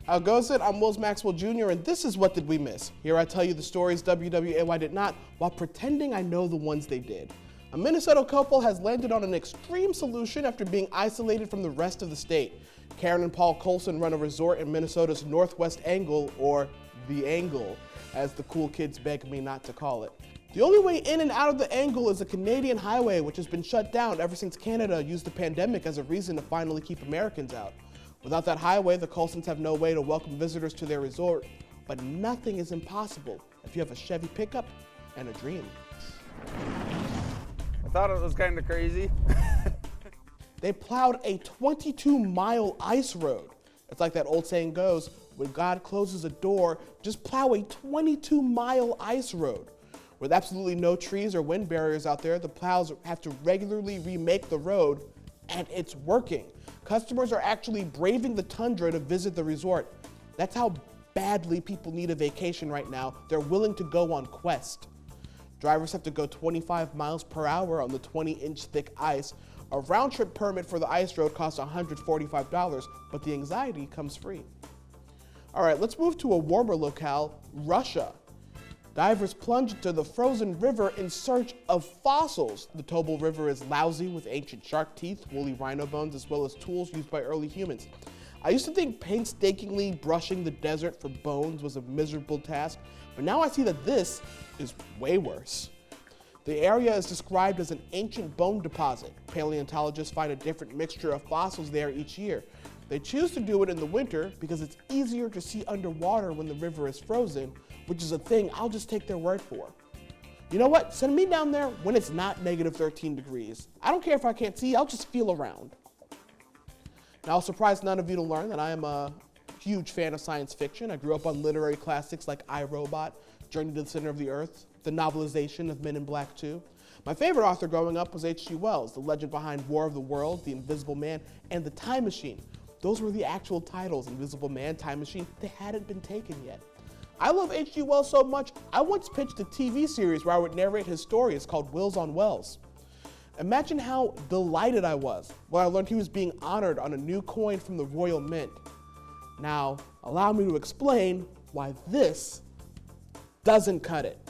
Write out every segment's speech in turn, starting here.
How goes it? I'm Wills Maxwell Jr. and this is What Did We Miss? Here I tell you the stories WWAY did not while pretending I know the ones they did. A Minnesota couple has landed on an extreme solution after being isolated from the rest of the state. Karen and Paul Colson run a resort in Minnesota's Northwest Angle, or The Angle, as the cool kids beg me not to call it. The only way in and out of the Angle is a Canadian highway which has been shut down ever since Canada used the pandemic as a reason to finally keep Americans out. Without that highway, the Colsons have no way to welcome visitors to their resort, but nothing is impossible if you have a Chevy pickup and a dream. I thought it was kind of crazy. They plowed a 22-mile ice road. It's like that old saying goes, when God closes a door, just plow a 22-mile ice road. With absolutely no trees or wind barriers out there, the plows have to regularly remake the road, and it's working. Customers are actually braving the tundra to visit the resort. That's how badly people need a vacation right now. They're willing to go on quest. Drivers have to go 25 miles per hour on the 20-inch thick ice. A round-trip permit for the ice road costs $145, but the anxiety comes free. All right, let's move to a warmer locale, Russia. Divers plunge into the frozen river in search of fossils. The Tobol River is lousy with ancient shark teeth, woolly rhino bones, as well as tools used by early humans. I used to think painstakingly brushing the desert for bones was a miserable task, but now I see that this is way worse. The area is described as an ancient bone deposit. Paleontologists find a different mixture of fossils there each year. They choose to do it in the winter because it's easier to see underwater when the river is frozen, which is a thing I'll just take their word for. You know what? Send me down there when it's not negative 13 degrees. I don't care if I can't see, I'll just feel around. Now, I'll surprise none of you to learn that I am a huge fan of science fiction. I grew up on literary classics like I, Robot, Journey to the Center of the Earth, the novelization of Men in Black 2. My favorite author growing up was H.G. Wells, the legend behind War of the Worlds, The Invisible Man, and The Time Machine. Those were the actual titles, Invisible Man, Time Machine. They hadn't been taken yet. I love H.G. Wells so much, I once pitched a TV series where I would narrate his story. It's called Wills on Wells. Imagine how delighted I was when I learned he was being honored on a new coin from the Royal Mint. Now, allow me to explain why this doesn't cut it.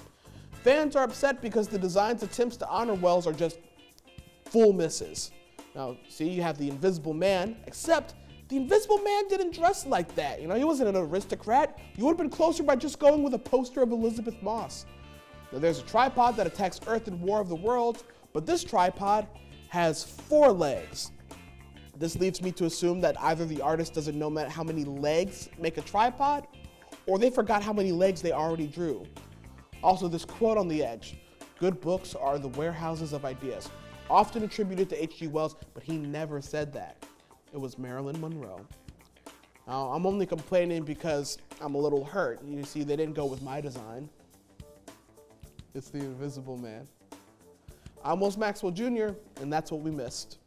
Fans are upset because the design's attempts to honor Wells are just full misses. Now, see, you have the Invisible Man, except the Invisible Man didn't dress like that. You know, he wasn't an aristocrat. You would have been closer by just going with a poster of Elizabeth Moss. Now, there's a tripod that attacks Earth in War of the Worlds, but this tripod has 4 legs. This leads me to assume that either the artist doesn't know how many legs make a tripod, or they forgot how many legs they already drew. Also, this quote on the edge, "Good books are the warehouses of ideas," often attributed to H.G. Wells, but he never said that. It was Marilyn Monroe. Now, I'm only complaining because I'm a little hurt. You see, they didn't go with my design. It's the Invisible Man. I'm Wills Maxwell Jr., and that's what we missed.